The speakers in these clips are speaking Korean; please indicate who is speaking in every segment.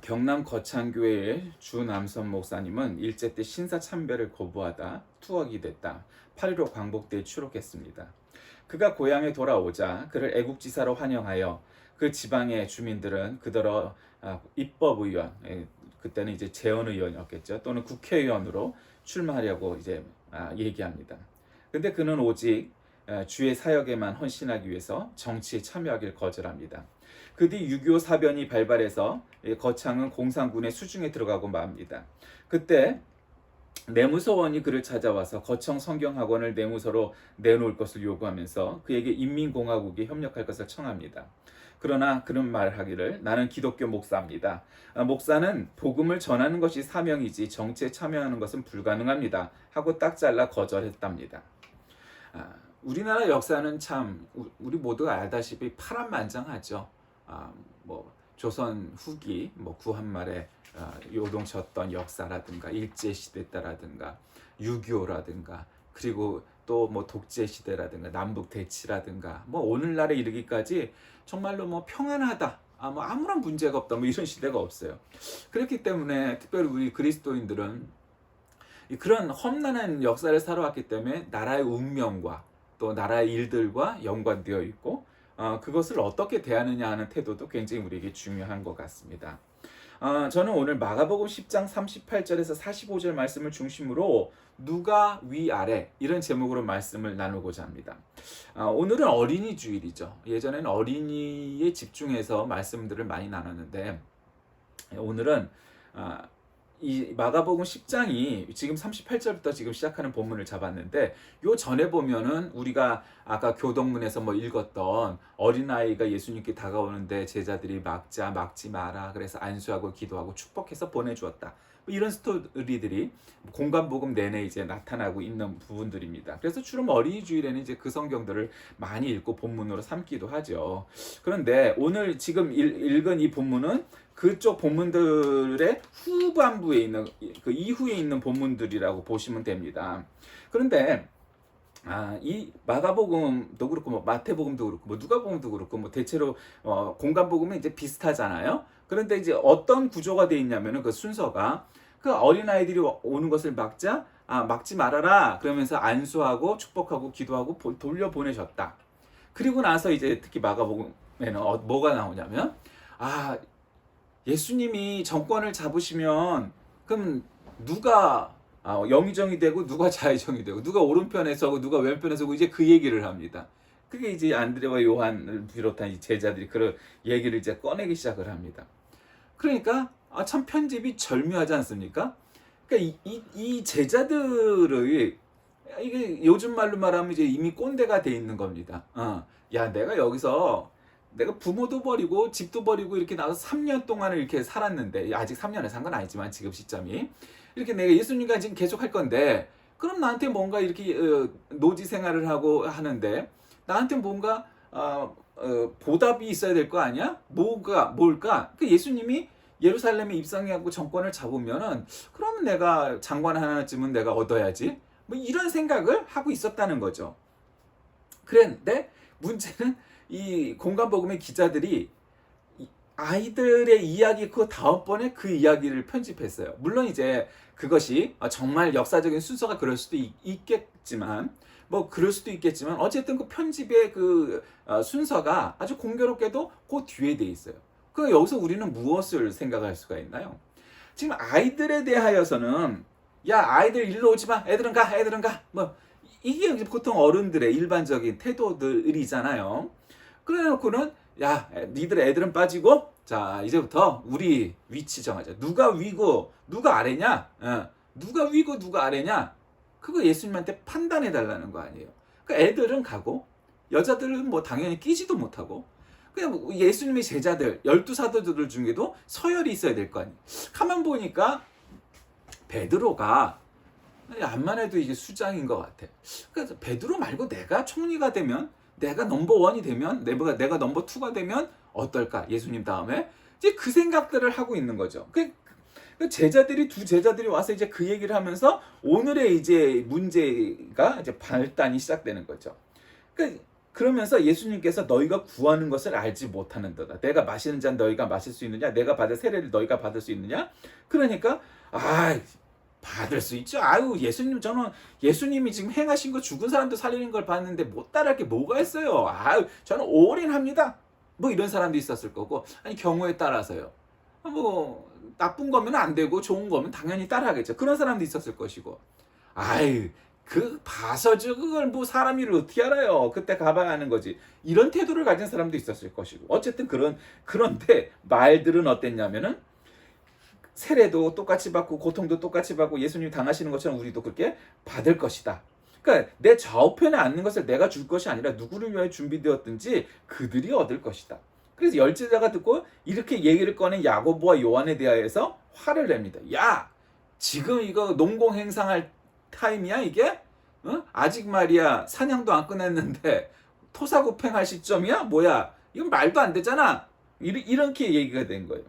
Speaker 1: 경남 거창교회의 주남선 목사님은 일제 때 신사참배를 거부하다 투옥이 됐다. 8.15 광복대에 추록했습니다. 그가 고향에 돌아오자 그를 애국지사로 환영하여 그 지방의 주민들은 그더러 입법의원, 그때는 이제 재헌의원이었겠죠. 또는 국회의원으로 출마하려고 이제 얘기합니다. 근데 그는 오직 주의 사역에만 헌신하기 위해서 정치에 참여하길 거절합니다. 그 뒤 6.25 사변이 발발해서 거창은 공산군의 수중에 들어가고 맙니다. 그때 내무서원이 그를 찾아와서 거청 성경학원을 내무서로 내놓을 것을 요구하면서 그에게 인민공화국에 협력할 것을 청합니다. 그러나 그런 말을 하기를 나는 기독교 목사입니다. 목사는 복음을 전하는 것이 사명이지 정치에 참여하는 것은 불가능합니다. 하고 딱 잘라 거절했답니다. 우리나라 역사는 참 우리 모두가 알다시피 파란만장하죠. 뭐 조선 후기 구한말에 요동쳤던 역사라든가 일제시대 때라든가 6.25라든가 그리고 또 독재시대라든가 남북대치라든가 오늘날에 이르기까지 정말로 평안하다, 아무런 문제가 없다, 이런 시대가 없어요. 그렇기 때문에 특별히 우리 그리스도인들은 그런 험난한 역사를 살아왔기 때문에 나라의 운명과 또 나라의 일들과 연관되어 있고 그것을 어떻게 대하느냐 하는 태도도 굉장히 우리에게 중요한 것 같습니다. 저는 오늘 마가복음 10장 38절에서 45절 말씀을 중심으로 누가 위아래 이런 제목으로 말씀을 나누고자 합니다. 오늘은 어린이 주일이죠. 예전에는 어린이에 집중해서 말씀들을 많이 나눴는데 오늘은 이 마가복음 10장이 지금 38절부터 지금 시작하는 본문을 잡았는데 요 전에 보면은 우리가 아까 교동문에서 읽었던 어린아이가 예수님께 다가오는데 제자들이 막지 마라 그래서 안수하고 기도하고 축복해서 보내주었다. 이런 스토리들이 공간복음 내내 이제 나타나고 있는 부분들입니다. 그래서 주로 어린이 주일에는 이제 그 성경들을 많이 읽고 본문으로 삼기도 하죠. 그런데 오늘 지금 읽은 이 본문은 그쪽 본문들의 후반부에 있는 그 이후에 있는 본문들이라고 보시면 됩니다. 그런데 이 마가복음도 그렇고 마태복음도 그렇고 누가복음도 그렇고 대체로 공간복음은 이제 비슷하잖아요. 그런데 이제 어떤 구조가 돼 있냐면은 그 순서가 그 어린아이들이 오는 것을 막지 말아라 그러면서 안수하고 축복하고 기도하고 돌려보내셨다. 그리고 나서 이제 특히 마가복음에는 뭐가 나오냐면 예수님이 정권을 잡으시면 그럼 누가 영의정이 되고 누가 좌의정이 되고 누가 오른편에 서고 누가 왼편에 서고 이제 그 얘기를 합니다. 그게 이제 안드레와 요한을 비롯한 이 제자들이 그런 얘기를 이제 꺼내기 시작을 합니다. 그러니까 참 편집이 절묘하지 않습니까? 그러니까 이 제자들의 이게 요즘 말로 말하면 이제 이미 꼰대가 돼 있는 겁니다. 야, 내가 여기서 내가 부모도 버리고 집도 버리고 이렇게 나와서 3년 동안을 이렇게 살았는데 아직 3년을 산 건 아니지만 지금 시점이 이렇게 내가 예수님과 지금 계속 할 건데 그럼 나한테 뭔가 이렇게 노지 생활을 하고 하는데 나한테 뭔가 보답이 있어야 될 거 아니야? 뭘까? 그 예수님이 예루살렘에 입성하고 정권을 잡으면은 그러면 내가 장관 하나쯤은 내가 얻어야지. 이런 생각을 하고 있었다는 거죠. 그런데 문제는 이 공간복음의 기자들이 아이들의 이야기 그 다음번에 그 이야기를 편집했어요. 물론 이제 그것이 정말 역사적인 순서가 그럴 수도 있겠지만 그럴 수도 있겠지만 어쨌든 그 편집의 그 순서가 아주 공교롭게도 그 뒤에 돼 있어요. 그 여기서 우리는 무엇을 생각할 수가 있나요? 지금 아이들에 대하여서는 야, 아이들 일로 오지 마, 애들은 가 이게 보통 어른들의 일반적인 태도들이잖아요. 그래놓고는 야, 애들은 빠지고 자 이제부터 우리 위치 정하자. 누가 위고 누가 아래냐? 누가 위고 누가 아래냐? 그거 예수님한테 판단해 달라는 거 아니에요. 그러니까 애들은 가고 여자들은 당연히 끼지도 못하고 그냥 예수님의 제자들 12사도들 중에도 서열이 있어야 될 거 아니에요. 가만 보니까 베드로가 암만 해도 이게 수장인 것 같아. 그래서 베드로 말고 내가 총리가 되면 내가 넘버원이 되면 내가 넘버 투가 되면 어떨까? 예수님 다음에 이제 그 생각들을 하고 있는 거죠. 그 두 제자들이 와서 이제 그 얘기를 하면서 오늘의 이제 문제가 이제 발단이 시작되는 거죠. 그러면서 예수님께서 너희가 구하는 것을 알지 못하는도다. 내가 마시는 잔 너희가 마실 수 있느냐? 내가 받을 세례를 너희가 받을 수 있느냐? 그러니까 받을 수 있죠. 예수님, 저는 예수님이 지금 행하신 거 죽은 사람도 살리는 걸 봤는데 못 따라할 게 뭐가 있어요. 저는 올인합니다. 뭐 이런 사람도 있었을 거고, 아니 경우에 따라서요. 뭐 나쁜 거면 안 되고 좋은 거면 당연히 따라하겠죠. 그런 사람도 있었을 것이고. 봐서죠. 그걸 뭐 사람 일을 어떻게 알아요. 그때 가봐야 하는 거지. 이런 태도를 가진 사람도 있었을 것이고. 어쨌든 그런데 말들은 어땠냐면은 세례도 똑같이 받고 고통도 똑같이 받고 예수님이 당하시는 것처럼 우리도 그렇게 받을 것이다. 그러니까 내 좌우편에 앉는 것을 내가 줄 것이 아니라 누구를 위하여 준비되었든지 그들이 얻을 것이다. 그래서 열제자가 듣고 이렇게 얘기를 꺼낸 야고보와 요한에 대하여서 화를 냅니다. 야, 지금 이거 농공 행상할 타임이야 이게? 아직 말이야 사냥도 안 끝냈는데 토사구팽할 시점이야? 뭐야? 이건 말도 안 되잖아. 이렇게 얘기가 된 거예요.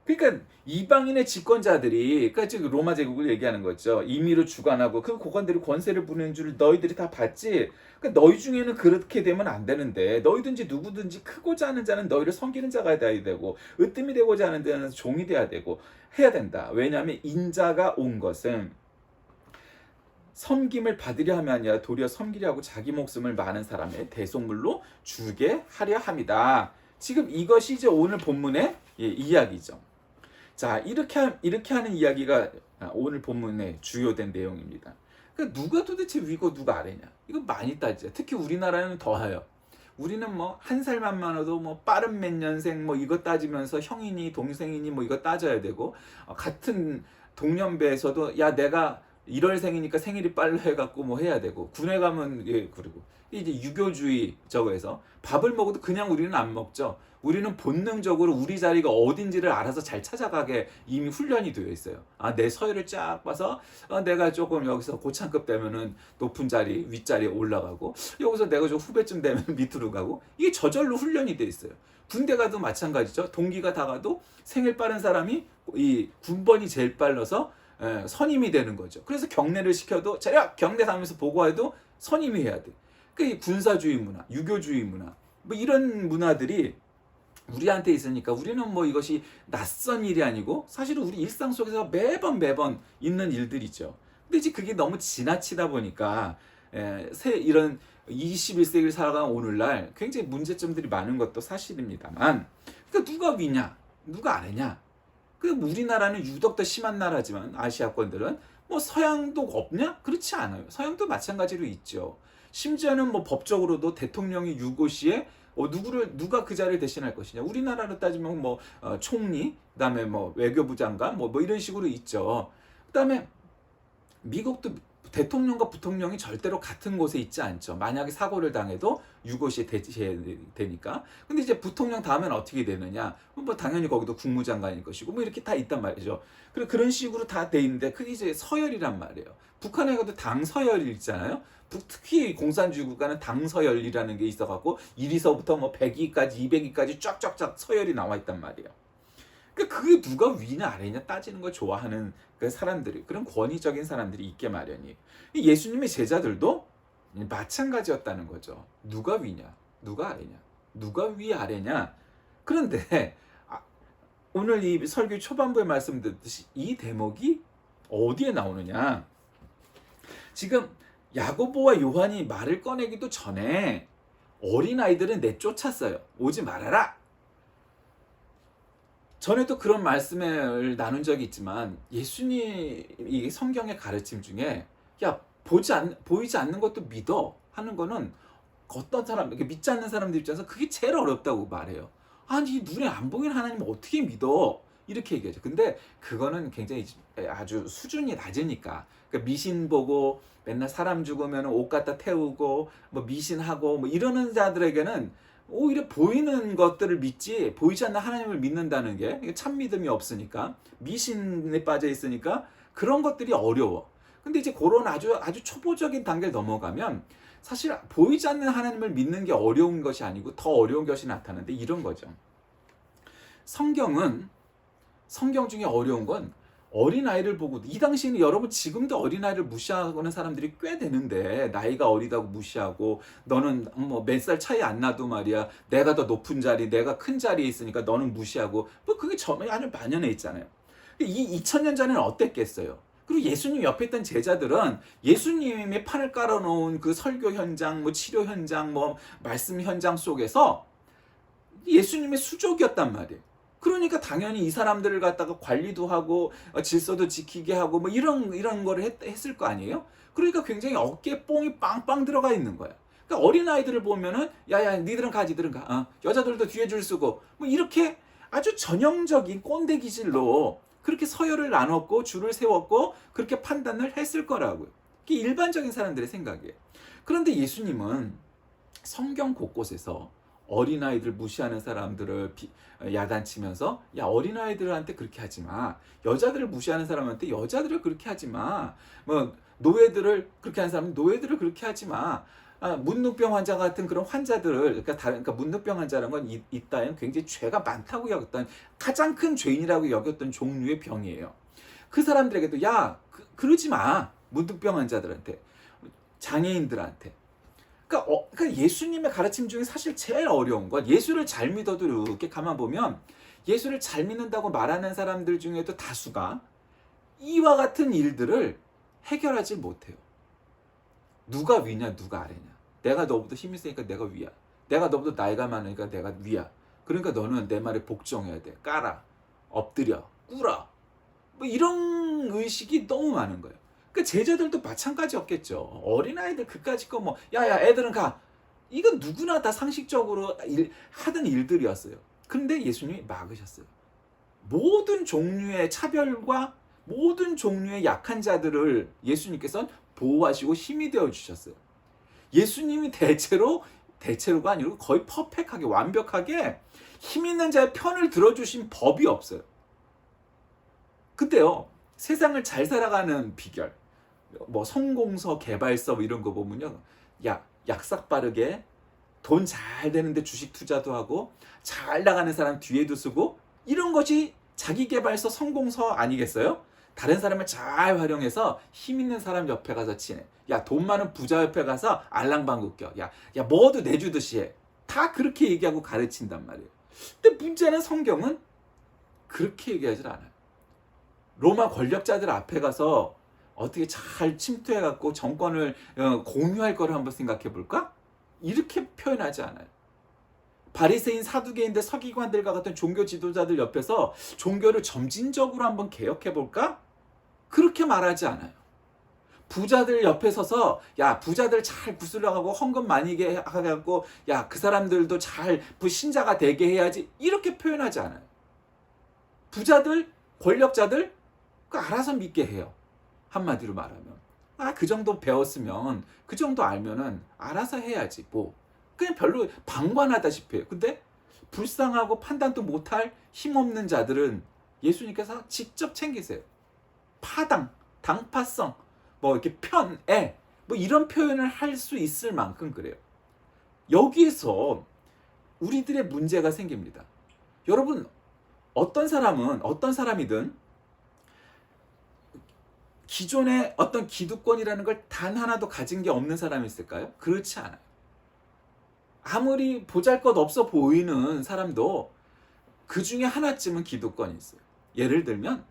Speaker 1: 그러니까 이방인의 집권자들이, 그러니까 지금 로마 제국을 얘기하는 거죠. 임의로 주관하고 그 고관들이 권세를 부리는 줄 너희들이 다 봤지. 그러니까 너희 중에는 그렇게 되면 안 되는데, 너희든지 누구든지 크고자 하는 자는 너희를 섬기는 자가 돼야 되고, 으뜸이 되고자 하는 자는 종이 돼야 되고 해야 된다. 왜냐하면 인자가 온 것은 섬김을 받으려 함이 아니라 도리어 섬기려 하고 자기 목숨을 많은 사람의 대속물로 주게 하려 함이다. 지금 이것이 이제 오늘 본문의 이야기죠. 자, 이렇게 하는 이야기가 오늘 본문의 주요된 내용입니다. 그러니까 누가 도대체 위고 누가 아래냐? 이거 많이 따지죠. 특히 우리나라는 더해요. 우리는 뭐 한 살만 많아도 뭐 빠른 몇 년생 뭐 이거 따지면서 형이니 동생이니 뭐 이거 따져야 되고, 같은 동년배에서도 야 내가 1월생이니까 생일이 빨라 해갖고 뭐 해야 되고, 군에 가면 그리고 이제 유교주의 저거에서 밥을 먹어도 그냥 우리는 안 먹죠. 우리는 본능적으로 우리 자리가 어딘지를 알아서 잘 찾아가게 이미 훈련이 되어 있어요. 내 서열을 쫙 봐서 내가 조금 여기서 고창급 되면은 높은 자리 윗자리에 올라가고, 여기서 내가 좀 후배쯤 되면 밑으로 가고, 이게 저절로 훈련이 되어 있어요. 군대 가도 마찬가지죠. 동기가 다 가도 생일 빠른 사람이 이 군번이 제일 빨라서 선임이 되는 거죠. 그래서 경례를 시켜도 자력 경례 하면서 보고해도 선임이 해야 돼. 그러니까 이 군사주의 문화, 유교주의 문화, 뭐 이런 문화들이 우리한테 있으니까 우리는 뭐 이것이 낯선 일이 아니고 사실은 우리 일상 속에서 매번 있는 일들이죠. 근데 이제 그게 너무 지나치다 보니까 이런 21세기를 살아가는 오늘날 굉장히 문제점들이 많은 것도 사실입니다만, 그러니까 누가 위냐 누가 아래냐. 우리나라는 유독 더 심한 나라지만 아시아권들은 뭐 서양도 없냐? 그렇지 않아요. 서양도 마찬가지로 있죠. 심지어는 뭐 법적으로도 대통령이 유고시에 누가 그 자리를 대신할 것이냐. 우리나라로 따지면 뭐 총리, 그다음에 뭐 외교부 장관 뭐 이런 식으로 있죠. 그다음에 미국도 대통령과 부통령이 절대로 같은 곳에 있지 않죠. 만약에 사고를 당해도 유고시에 대체해야 되니까. 근데 이제 부통령 다음엔 어떻게 되느냐? 뭐 당연히 거기도 국무장관일 것이고 뭐 이렇게 다 있단 말이죠. 그런 식으로 다 돼 있는데 그게 이제 서열이란 말이에요. 북한에 가도 당서열이 있잖아요. 특히 공산주의 국가는 당서열이라는 게 있어갖고 1위서부터 뭐 100위까지 200위까지 쫙쫙쫙 서열이 나와 있단 말이에요. 그게 누가 위냐 아래냐 따지는 걸 좋아하는 그 사람들이, 그런 권위적인 사람들이 있게 마련이에요. 예수님의 제자들도 마찬가지였다는 거죠. 누가 위냐 누가 아래냐 누가 위 아래냐. 그런데 오늘 이 설교 초반부에 말씀드렸듯이 이 대목이 어디에 나오느냐. 지금 야고보와 요한이 말을 꺼내기도 전에 어린아이들은 내쫓았어요. 오지 말아라. 전에도 그런 말씀을 나눈 적이 있지만, 예수님이 성경의 가르침 중에 야 보이지 않는 것도 믿어 하는 거는 어떤 사람, 믿지 않는 사람들 입장에서 그게 제일 어렵다고 말해요. 아니 눈에 안 보이는 하나님을 어떻게 믿어? 이렇게 얘기하죠. 근데 그거는 굉장히 아주 수준이 낮으니까. 그러니까 미신 보고 맨날 사람 죽으면 옷 갖다 태우고 뭐 미신하고 뭐 이러는 자들에게는 오히려 보이는 것들을 믿지, 보이지 않는 하나님을 믿는다는 게 참 믿음이 없으니까, 미신에 빠져 있으니까 그런 것들이 어려워. 근데 이제 그런 아주 초보적인 단계를 넘어가면 사실 보이지 않는 하나님을 믿는 게 어려운 것이 아니고 더 어려운 것이 나타나는데, 이런 거죠. 성경 중에 어려운 건 어린아이를 보고, 이 당시에는 여러분 지금도 어린아이를 무시하는 사람들이 꽤 되는데, 나이가 어리다고 무시하고, 너는 뭐 몇 살 차이 안 나도 말이야, 내가 더 높은 자리, 내가 큰 자리에 있으니까 너는 무시하고, 뭐 그게 아주 만연해 있잖아요. 이 2000년 전에는 어땠겠어요? 그리고 예수님 옆에 있던 제자들은 예수님의 판을 깔아놓은 그 설교 현장, 뭐 치료 현장, 뭐 말씀 현장 속에서 예수님의 수족이었단 말이에요. 그러니까 당연히 이 사람들을 갖다가 관리도 하고 질서도 지키게 하고 뭐 이런 거를 했을 거 아니에요? 그러니까 굉장히 어깨에 뽕이 빵빵 들어가 있는 거야. 그러니까 어린아이들을 보면은 야야 니들은 가 니들은 가. 여자들도 뒤에 줄 서고 뭐 이렇게 아주 전형적인 꼰대 기질로 그렇게 서열을 나눴고 줄을 세웠고 그렇게 판단을 했을 거라고요. 그게 일반적인 사람들의 생각이에요. 그런데 예수님은 성경 곳곳에서 어린아이들 무시하는 사람들을 야단치면서 야 어린아이들한테 그렇게 하지 마. 여자들을 무시하는 사람한테 여자들을 그렇게 하지 마. 뭐 노예들을 그렇게 하는 사람은 노예들을 그렇게 하지 마. 문둥병 환자 같은 그런 환자들을 그러니까 문둥병 환자라는 건 이따엔 굉장히 죄가 많다고 여겼던 가장 큰 죄인이라고 여겼던 종류의 병이에요. 그 사람들에게도 야 그러지 마. 문둥병 환자들한테 장애인들한테 그러니까 예수님의 가르침 중에 사실 제일 어려운 건 예수를 잘 믿어도 이렇게 가만 보면 예수를 잘 믿는다고 말하는 사람들 중에도 다수가 이와 같은 일들을 해결하지 못해요. 누가 위냐 누가 아래냐. 내가 너보다 힘이 세니까 내가 위야. 내가 너보다 나이가 많으니까 내가 위야. 그러니까 너는 내 말에 복종해야 돼. 깔아. 엎드려. 꿇어. 뭐 이런 의식이 너무 많은 거예요. 그 제자들도 마찬가지였겠죠. 어린아이들 그까짓 거 뭐 야야 애들은 가. 이건 누구나 다 상식적으로 하던 일들이었어요. 그런데 예수님이 막으셨어요. 모든 종류의 차별과 모든 종류의 약한 자들을 예수님께서는 보호하시고 힘이 되어 주셨어요. 예수님이 대체로가 아니고 거의 퍼펙하게 완벽하게 힘 있는 자의 편을 들어주신 법이 없어요. 근데요 세상을 잘 살아가는 비결 뭐 성공서 개발서 이런 거 보면요 약삭 빠르게 돈 잘 되는데 주식 투자도 하고 잘 나가는 사람 뒤에도 쓰고 이런 것이 자기개발서 성공서 아니겠어요? 다른 사람을 잘 활용해서 힘 있는 사람 옆에 가서 친해. 야 돈 많은 부자 옆에 가서 알랑방구 껴. 야 뭐도 내주듯이 해. 다 그렇게 얘기하고 가르친단 말이에요. 근데 문제는 성경은 그렇게 얘기하지 않아요. 로마 권력자들 앞에 가서 어떻게 잘 침투해갖고 정권을 공유할 거를 한번 생각해 볼까? 이렇게 표현하지 않아요. 바리새인 사두개인들 서기관들과 같은 종교 지도자들 옆에서 종교를 점진적으로 한번 개혁해 볼까? 그렇게 말하지 않아요. 부자들 옆에 서서 야 부자들 잘 구슬려가고 헌금 많이 하고 야 그 사람들도 잘 신자가 되게 해야지 이렇게 표현하지 않아요. 부자들 권력자들 그 알아서 믿게 해요. 한마디로 말하면 그 정도 배웠으면 그 정도 알면은 알아서 해야지 뭐 그냥 별로 방관하다시피 해요. 근데 불쌍하고 판단도 못할 힘없는 자들은 예수님께서 직접 챙기세요. 파당, 당파성, 뭐 이렇게 편애 뭐 이런 표현을 할 수 있을 만큼 그래요. 여기에서 우리들의 문제가 생깁니다. 여러분 어떤 사람이든 기존에 어떤 기득권이라는 걸 단 하나도 가진 게 없는 사람이 있을까요? 그렇지 않아요. 아무리 보잘것없어 보이는 사람도 그 중에 하나쯤은 기득권이 있어요. 예를 들면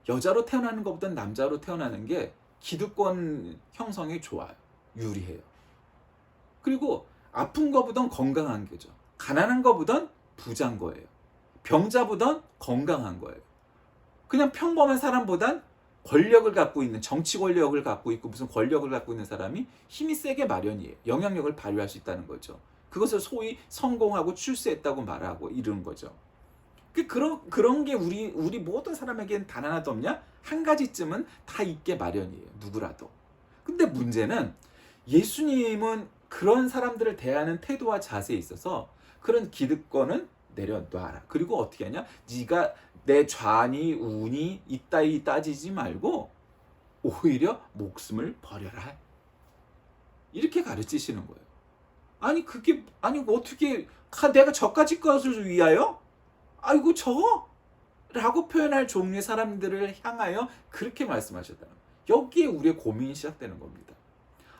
Speaker 1: 여자로 태어나는 것보다 남자로 태어나는 게 기득권 형성이 좋아요. 유리해요. 그리고 아픈 것보단 건강한 게죠. 가난한 것보단 부자인 거예요. 병자보단 건강한 거예요. 그냥 평범한 사람보단 권력을 갖고 있는 정치 권력을 갖고 있고 무슨 권력을 갖고 있는 사람이 힘이 세게 마련이에요. 영향력을 발휘할 수 있다는 거죠. 그것을 소위 성공하고 출세했다고 말하고 이런 거죠. 그런 게 우리 모든 사람에게는 단 하나도 없냐? 한 가지쯤은 다 있게 마련이에요. 누구라도. 근데 문제는 예수님은 그런 사람들을 대하는 태도와 자세에 있어서 그런 기득권은 내려놔라. 그리고 어떻게 하냐? 네가 내 좌니 우니 이따위 따지지 말고 오히려 목숨을 버려라. 이렇게 가르치시는 거예요. 아니 어떻게 내가 저까지 것을 위하여? 아이고 저거? 라고 표현할 종류의 사람들을 향하여 그렇게 말씀하셨다는 거예요. 여기에 우리의 고민이 시작되는 겁니다.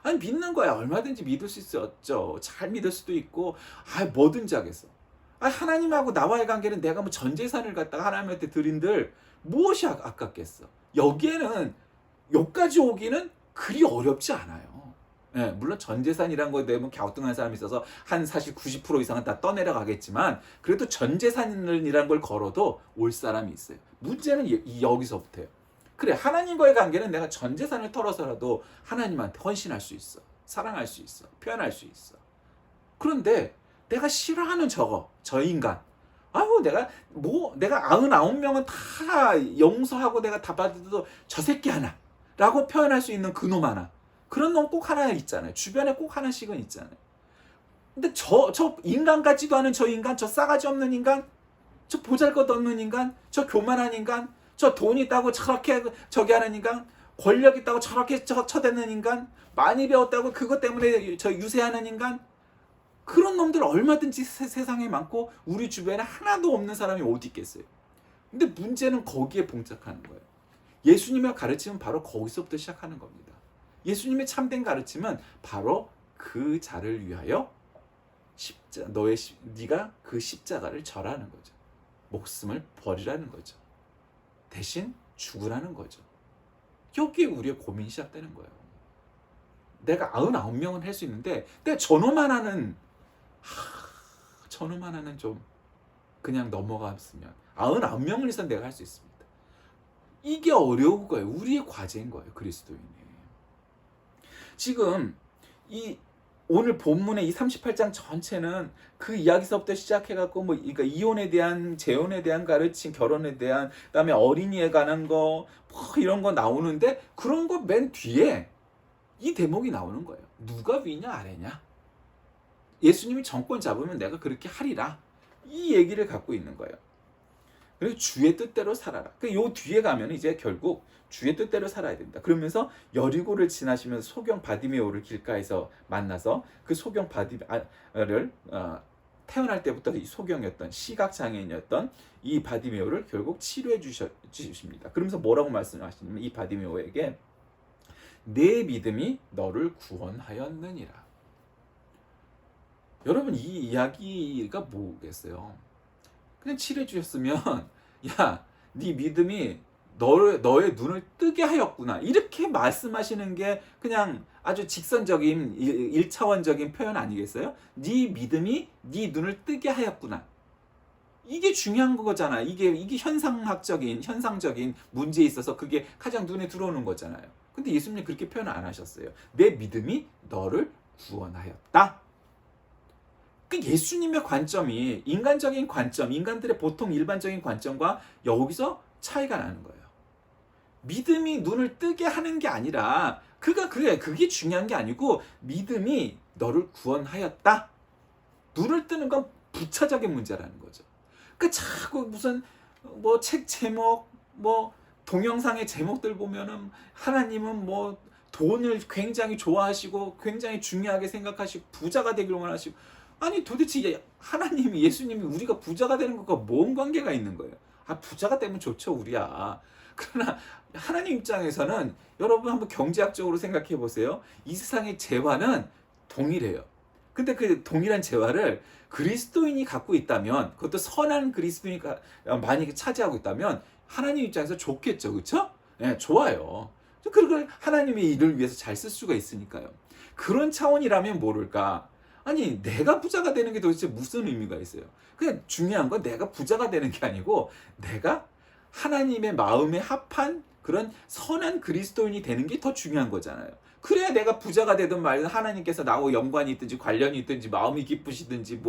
Speaker 1: 아니 믿는 거야. 얼마든지 믿을 수 있었죠. 잘 믿을 수도 있고 뭐든지 하겠어. 하나님하고 나와의 관계는 내가 뭐 전 재산을 갖다가 하나님한테 드린들 무엇이 아깝겠어. 여기에는 여기까지 오기는 그리 어렵지 않아요. 예, 물론 전 재산이란 거에 대해 갸우뚱한 사람이 있어서 한 사실 90% 이상은 다 떠내려가겠지만 그래도 전 재산이라는 걸 걸어도 올 사람이 있어요. 문제는 여기서부터예요. 그래, 하나님과의 관계는 내가 전 재산을 털어서라도 하나님한테 헌신할 수 있어. 사랑할 수 있어. 표현할 수 있어. 그런데 내가 싫어하는 저 인간. 내가 99명은 다 용서하고 내가 다 받아도 저 새끼 하나 라고 표현할 수 있는 그놈 하나. 그런 놈 꼭 하나 있잖아요. 주변에 꼭 하나씩은 있잖아요. 근데 저 인간 같지도 않은 저 인간, 저 싸가지 없는 인간, 저 보잘것없는 인간, 저 교만한 인간, 저 돈 있다고 저렇게 저기 하는 인간, 권력 있다고 저렇게 쳐대는 인간, 많이 배웠다고 그것 때문에 저 유세하는 인간, 그런 놈들 얼마든지 세상에 많고 우리 주변에 하나도 없는 사람이 어디 있겠어요. 근데 문제는 거기에 봉착하는 거예요. 예수님의 가르침은 바로 거기서부터 시작하는 겁니다. 예수님의 참된 가르침은 바로 그 자를 위하여 네가 그 십자가를 절하는 거죠. 목숨을 버리라는 거죠. 대신 죽으라는 거죠. 여기에 우리의 고민이 시작되는 거예요. 내가 99명은 할 수 있는데 내가 저놈 하나는 좀 그냥 넘어갔으면 99명을 위해서 내가 할 수 있습니다. 이게 어려운 거예요. 우리의 과제인 거예요. 그리스도인이. 지금 오늘 본문의 이 38장 전체는 그 이야기서부터 시작해갖고 그러니까 이혼에 대한, 재혼에 대한 가르침, 결혼에 대한, 그다음에 어린이에 관한 거 이런 거 나오는데 그런 거 맨 뒤에 이 대목이 나오는 거예요. 누가 위냐 아래냐. 예수님이 정권 잡으면 내가 그렇게 하리라. 이 얘기를 갖고 있는 거예요. 그래서 주의 뜻대로 살아라. 요 뒤에 가면 이제 결국 주의 뜻대로 살아야 된다. 그러면서 여리고를 지나시면서 소경 바디메오를 길가에서 만나서 그 소경 바디메오를 태어날 때부터 이 소경이었던 시각장애인이었던 이 바디메오를 결국 치료해 주십니다. 그러면서 뭐라고 말씀하시냐면 이 바디메오에게 내 믿음이 너를 구원하였느니라. 여러분 이 이야기가 뭐겠어요? 그냥 치료해 주셨으면 야, 네 믿음이 너의 눈을 뜨게 하였구나. 이렇게 말씀하시는 게 그냥 아주 직선적인 1차원적인 표현 아니겠어요? 네 믿음이 네 눈을 뜨게 하였구나. 이게 중요한 거잖아. 이게 현상적인 문제에 있어서 그게 가장 눈에 들어오는 거잖아요. 근데 예수님 그렇게 표현 안 하셨어요. 내 믿음이 너를 구원하였다. 예수님의 관점이 인간적인 관점, 인간들의 보통 일반적인 관점과 여기서 차이가 나는 거예요. 믿음이 눈을 뜨게 하는 게 아니라 그게 중요한 게 아니고 믿음이 너를 구원하였다. 눈을 뜨는 건 부차적인 문제라는 거죠. 자꾸 무슨 책 제목, 동영상의 제목들 보면은 하나님은 돈을 굉장히 좋아하시고 굉장히 중요하게 생각하시고 부자가 되길 원하시고, 아니 도대체 하나님이, 예수님이 우리가 부자가 되는 것과 뭔 관계가 있는 거예요? 부자가 되면 좋죠, 우리야. 그러나 하나님 입장에서는 여러분 한번 경제학적으로 생각해 보세요. 이 세상의 재화는 동일해요. 근데 그 동일한 재화를 그리스도인이 갖고 있다면, 그것도 선한 그리스도인이 만약에 차지하고 있다면 하나님 입장에서 좋겠죠, 그렇죠? 네, 좋아요. 그걸 하나님의 일을 위해서 잘 쓸 수가 있으니까요. 그런 차원이라면 모를까? 아니 내가 부자가 되는 게 도대체 무슨 의미가 있어요? 그냥 중요한 건 내가 부자가 되는 게 아니고 내가 하나님의 마음에 합한 그런 선한 그리스도인이 되는 게 더 중요한 거잖아요. 그래야 내가 부자가 되든 말든 하나님께서 나하고 연관이 있든지 관련이 있든지 마음이 기쁘시든지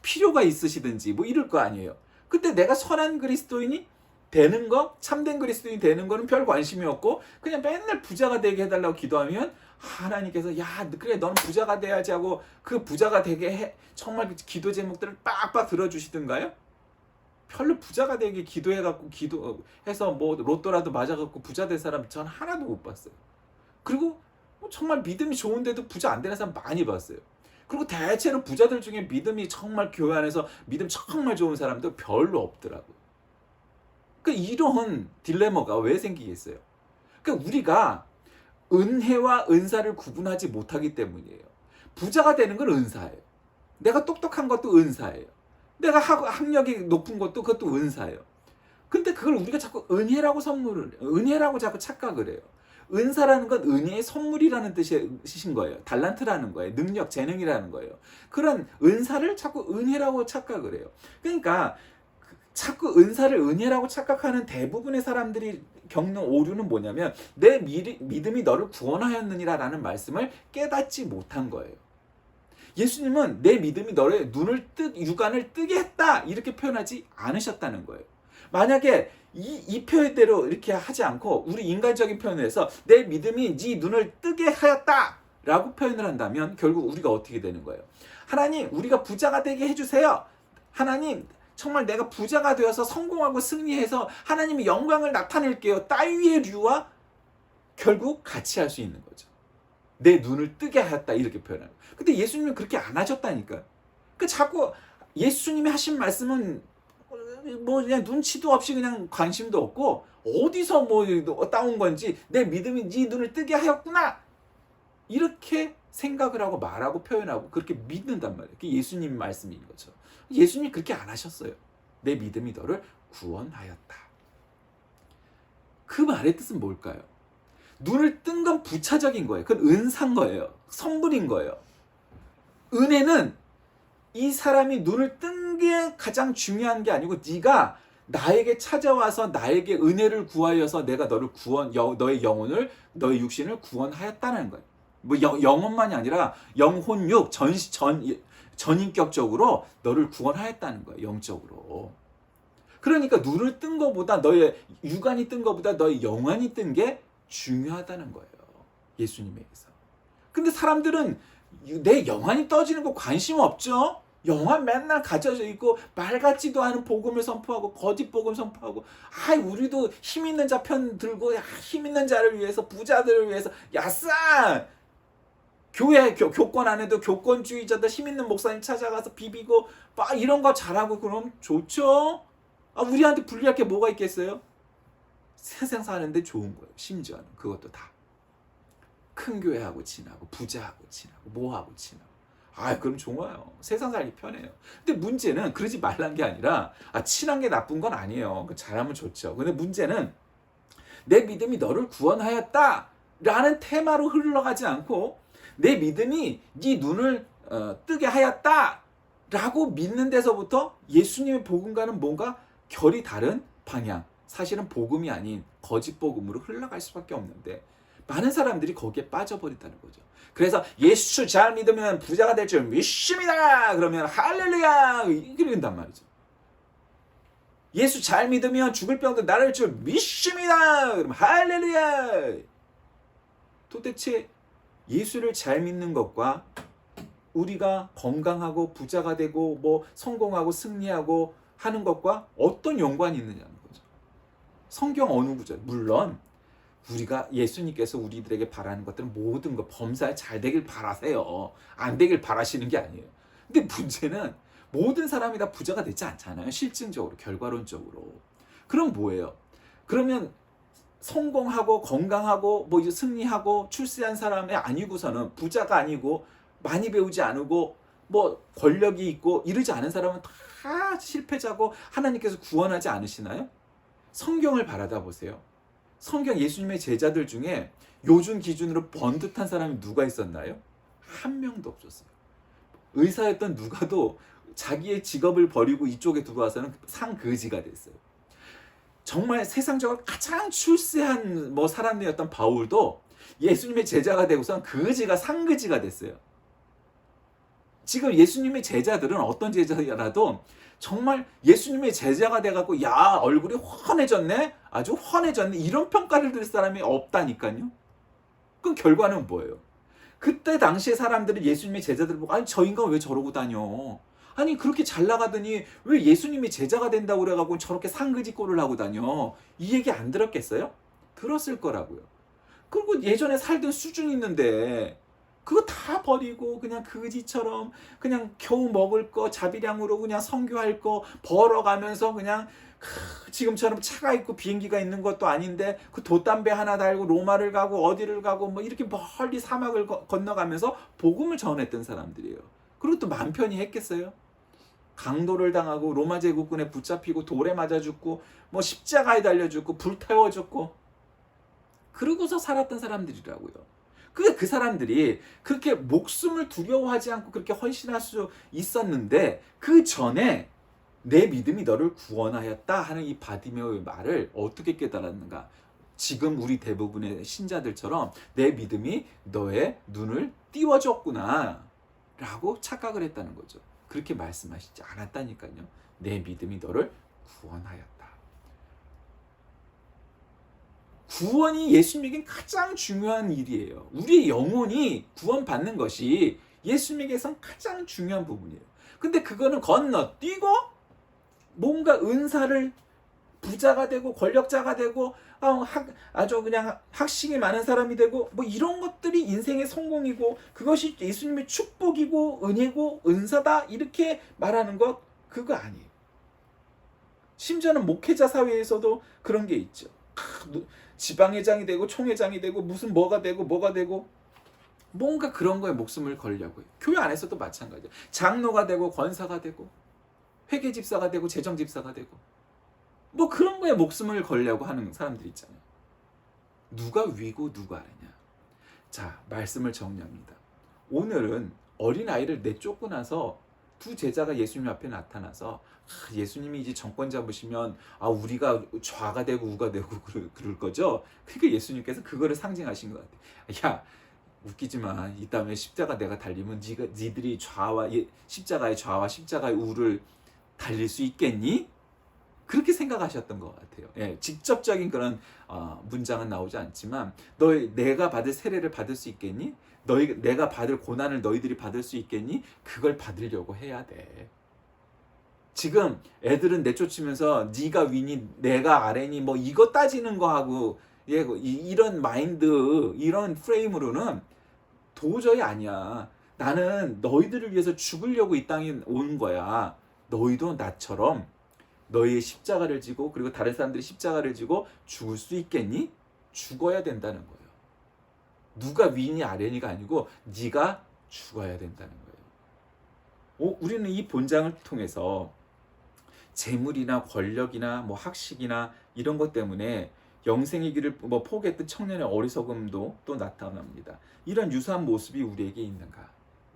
Speaker 1: 필요가 있으시든지 이럴 거 아니에요. 근데 내가 선한 그리스도인이 되는 거, 참된 그리스도인이 되는 거는 별 관심이 없고 그냥 맨날 부자가 되게 해달라고 기도하면 하나님께서 야 그래 너는 부자가 돼야지 하고 그 부자가 되게 해 정말 기도 제목들을 빡빡 들어주시던가요? 별로 부자가 되게 기도해갖고 기도해서 로또라도 맞아갖고 부자 된 사람 전 하나도 못 봤어요. 그리고 정말 믿음이 좋은데도 부자 안 되는 사람 많이 봤어요. 그리고 대체로 부자들 중에 믿음이 정말 교회 안에서 믿음 정말 좋은 사람도 별로 없더라고요. 그러니까 이런 딜레마가 왜 생기겠어요? 그러니까 우리가 은혜와 은사를 구분하지 못하기 때문이에요. 부자가 되는 건 은사예요. 내가 똑똑한 것도 은사예요. 내가 학력이 높은 것도 그것도 은사예요. 근데 그걸 우리가 자꾸 은혜라고 자꾸 착각을 해요. 은사라는 건 은혜의 선물이라는 뜻인 거예요. 달란트라는 거예요. 능력, 재능이라는 거예요. 그런 은사를 자꾸 은혜라고 착각을 해요. 그러니까 자꾸 은사를 은혜라고 착각하는 대부분의 사람들이 겪는 오류는 뭐냐면 내 믿음이 너를 구원하였느니라 라는 말씀을 깨닫지 못한 거예요. 예수님은 내 믿음이 너의 육안을 뜨게 했다 이렇게 표현하지 않으셨다는 거예요. 만약에 이 표현대로 이렇게 하지 않고 우리 인간적인 표현을 해서 내 믿음이 네 눈을 뜨게 하였다 라고 표현을 한다면 결국 우리가 어떻게 되는 거예요? 하나님, 우리가 부자가 되게 해주세요. 하나님, 정말 내가 부자가 되어서 성공하고 승리해서 하나님의 영광을 나타낼게요. 따위의 류와 결국 같이 할 수 있는 거죠. 내 눈을 뜨게 하였다 이렇게 표현하는 거예요. 근데 예수님은 그렇게 안 하셨다니까요. 그 자꾸 예수님이 하신 말씀은 뭐 그냥 눈치도 없이 그냥 관심도 없고 어디서 뭐 따온 건지 내 믿음이 네 눈을 뜨게 하였구나 이렇게 생각을 하고 말하고 표현하고 그렇게 믿는단 말이에요. 그게 예수님 말씀인 거죠. 예수님이 그렇게 안 하셨어요. 내 믿음이 너를 구원하였다. 그 말의 뜻은 뭘까요? 눈을 뜬 건 부차적인 거예요. 그건 은사인 거예요. 선물인 거예요. 은혜는 이 사람이 눈을 뜬 게 가장 중요한 게 아니고 네가 나에게 찾아와서 나에게 은혜를 구하여서 내가 너의 영혼을, 너의 육신을 구원하였다는 거예요. 뭐 영혼만이 아니라 영혼육, 전인격적으로 너를 구원하였다는 거예요. 영적으로. 그러니까 눈을 뜬 것보다 너의 육안이 뜬 것보다 너의 영안이 뜬 게 중요하다는 거예요. 예수님에게서. 근데 사람들은 내 영안이 떠지는 거 관심 없죠? 영안 맨날 가져져 있고 말 같지도 않은 복음을 선포하고 거짓 복음 선포하고 우리도 힘 있는 자 편 들고 힘 있는 자를 위해서 부자들을 위해서 야싸 교회 교권 안에도 교권주의자들 힘 있는 목사님 찾아가서 비비고 막 이런 거 잘하고 그럼 좋죠? 우리한테 불리할 게 뭐가 있겠어요? 세상 사는데 좋은 거예요. 심지어는 그것도 다. 큰 교회하고 친하고 부자하고 친하고 뭐하고 친하고 그럼 좋아요. 세상 살기 편해요. 근데 문제는 그러지 말란 게 아니라 친한 게 나쁜 건 아니에요. 잘하면 좋죠. 근데 문제는 내 믿음이 너를 구원하였다 라는 테마로 흘러가지 않고 내 믿음이 네 눈을 뜨게 하였다 라고 믿는 데서부터 예수님의 복음과는 뭔가 결이 다른 방향, 사실은 복음이 아닌 거짓 복음으로 흘러갈 수밖에 없는데 많은 사람들이 거기에 빠져버린다는 거죠. 그래서 예수 잘 믿으면 부자가 될 줄 믿습니다. 그러면 할렐루야 이런단 말이죠. 예수 잘 믿으면 죽을 병도 나을 줄 믿습니다. 그러면 할렐루야. 도대체 예수를 잘 믿는 것과 우리가 건강하고 부자가 되고 뭐 성공하고 승리하고 하는 것과 어떤 연관이 있느냐는 거죠. 성경 어느 구절, 물론 우리가 예수님께서 우리들에게 바라는 것들은 모든 것 범사에 잘 되길 바라세요. 안 되길 바라시는 게 아니에요. 근데 문제는 모든 사람이 다 부자가 되지 않잖아요. 실증적으로, 결과론적으로. 그럼 뭐예요? 그러면 성공하고 건강하고 뭐 승리하고 출세한 사람이 아니고서는 부자가 아니고 많이 배우지 않고 뭐 권력이 있고 이러지 않은 사람은 다 실패자고 하나님께서 구원하지 않으시나요? 성경을 바라다 보세요. 성경 예수님의 제자들 중에 요즘 기준으로 번듯한 사람이 누가 있었나요? 한 명도 없었어요. 의사였던 누가도 자기의 직업을 버리고 이쪽에 들어와서는 상거지가 됐어요. 정말 세상적으로 가장 출세한 사람이었던 바울도 예수님의 제자가 되고선 거지가 상거지가 됐어요. 지금 예수님의 제자들은 어떤 제자라도 정말 예수님의 제자가 돼갖고 얼굴이 환해졌네? 아주 환해졌네? 이런 평가를 들을 사람이 없다니까요. 그럼 결과는 뭐예요? 그때 당시에 사람들은 예수님의 제자들을 보고 저 인간 왜 저러고 다녀? 아니 그렇게 잘 나가더니 왜 예수님이 제자가 된다고 그래갖고 저렇게 상그지 꼴을 하고 다녀? 이 얘기 안 들었겠어요? 들었을 거라고요. 그리고 예전에 살던 수준이 있는데 그거 다 버리고 그냥 그지처럼 그냥 겨우 먹을 거 자비량으로 그냥 선교할 거 벌어가면서 그냥 지금처럼 차가 있고 비행기가 있는 것도 아닌데 그 돛담배 하나 달고 로마를 가고 어디를 가고 뭐 이렇게 멀리 사막을 건너가면서 복음을 전했던 사람들이에요. 그리고 또 맘 편히 했겠어요? 강도를 당하고 로마 제국군에 붙잡히고 돌에 맞아 죽고 뭐 십자가에 달려 죽고 불태워 죽고 그러고서 살았던 사람들이라고요. 그 사람들이 그렇게 목숨을 두려워하지 않고 그렇게 헌신할 수 있었는데 그 전에 내 믿음이 너를 구원하였다 하는 이 바디메오의 말을 어떻게 깨달았는가? 지금 우리 대부분의 신자들처럼 내 믿음이 너의 눈을 띄워줬구나 라고 착각을 했다는 거죠. 그렇게 말씀하시지 않았다니까요. 내 믿음이 너를 구원하였다. 구원이 예수님에겐 가장 중요한 일이에요. 우리의 영혼이 구원받는 것이 예수님에게선 가장 중요한 부분이에요. 근데 그거는 건너뛰고 뭔가 은사를 부자가 되고 권력자가 되고 아주 그냥 학식이 많은 사람이 되고 뭐 이런 것들이 인생의 성공이고 그것이 예수님의 축복이고 은혜고 은사다 이렇게 말하는 것 그거 아니에요. 심지어는 목회자 사회에서도 그런 게 있죠. 지방회장이 되고 총회장이 되고 무슨 뭐가 되고 뭔가 그런 거에 목숨을 걸려고 해요. 교회 안에서도 마찬가지예요. 장로가 되고 권사가 되고 회계집사가 되고 재정집사가 되고 뭐 그런 거에 목숨을 걸려고 하는 사람들 있잖아요. 누가 위고 누가 아래냐. 자, 말씀을 정리합니다. 오늘은 어린아이를 내쫓고 나서 두 제자가 예수님 앞에 나타나서 예수님이 이제 정권 잡으시면 우리가 좌가 되고 우가 되고 그럴 거죠. 그러니까 예수님께서 그거를 상징하신 것 같아요. 야, 웃기지 마. 이 다음에 십자가 내가 달리면 니들이 십자가의 좌와 십자가의 우를 달릴 수 있겠니? 그렇게 생각하셨던 것 같아요. 예, 직접적인 그런 문장은 나오지 않지만 내가 받을 세례를 받을 수 있겠니? 내가 받을 고난을 너희들이 받을 수 있겠니? 그걸 받으려고 해야 돼. 지금 애들은 내쫓으면서 네가 위니 내가 아래니 뭐 이거 따지는 거하고 이런 마인드 이런 프레임으로는 도저히 아니야. 나는 너희들을 위해서 죽으려고 이 땅에 온 거야. 너희도 나처럼 너희의 십자가를 지고 그리고 다른 사람들이 십자가를 지고 죽을 수 있겠니? 죽어야 된다는 거예요. 누가 위니 아래니가 아니고 네가 죽어야 된다는 거예요. 우리는 이 본장을 통해서 재물이나 권력이나 뭐 학식이나 이런 것 때문에 영생의 길을 포기했던 청년의 어리석음도 또 나타납니다. 이런 유사한 모습이 우리에게 있는가?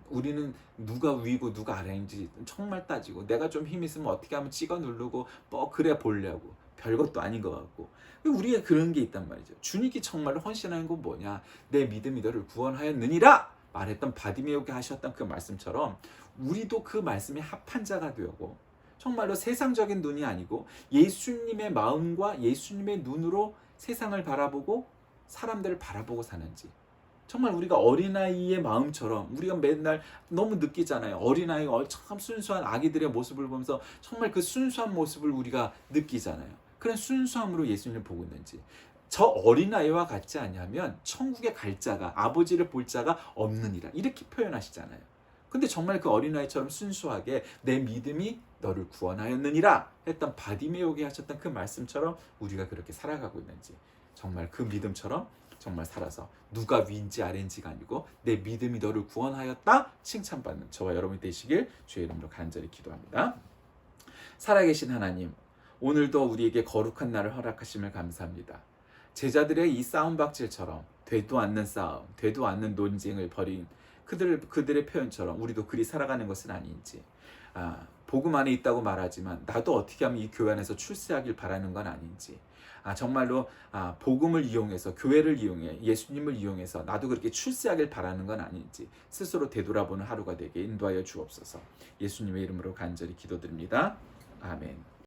Speaker 1: 우리는 누가 위고 누가 아래인지 정말 따지고 내가 좀 힘 있으면 어떻게 하면 찍어 누르고 그래 보려고 별것도 아닌 것 같고 우리가 그런 게 있단 말이죠. 주님께 정말로 헌신하는 건 뭐냐? 내 믿음이 너를 구원하였느니라 말했던 바디메오가 하셨던 그 말씀처럼 우리도 그 말씀에 합한 자가 되고 정말로 세상적인 눈이 아니고 예수님의 마음과 예수님의 눈으로 세상을 바라보고 사람들을 바라보고 사는지 정말 우리가 어린아이의 마음처럼 우리가 맨날 너무 느끼잖아요. 어린아이가 참 순수한 아기들의 모습을 보면서 정말 그 순수한 모습을 우리가 느끼잖아요. 그런 순수함으로 예수님을 보고 있는지 저 어린아이와 같지 않냐면 천국에 갈 자가 아버지를 볼 자가 없느니라 이렇게 표현하시잖아요. 근데 정말 그 어린아이처럼 순수하게 내 믿음이 너를 구원하였느니라 했던 바디메오게 하셨던 그 말씀처럼 우리가 그렇게 살아가고 있는지 정말 그 믿음처럼 정말 살아서 누가 위인지 아래인지가 아니고 내 믿음이 너를 구원하였다 칭찬받는 저와 여러분이 되시길 주의 이름으로 간절히 기도합니다. 살아계신 하나님, 오늘도 우리에게 거룩한 날을 허락하심을 감사합니다. 제자들의 이 싸움박질처럼 되도 않는 싸움, 되도 않는 논쟁을 벌인 그들의 표현처럼 우리도 그리 살아가는 것은 아닌지 복음 안에 있다고 말하지만 나도 어떻게 하면 이 교회 안에서 출세하길 바라는 건 아닌지 정말로 복음을 이용해서 교회를 이용해 예수님을 이용해서 나도 그렇게 출세하길 바라는 건 아닌지 스스로 되돌아보는 하루가 되게 인도하여 주옵소서. 예수님의 이름으로 간절히 기도드립니다. 아멘.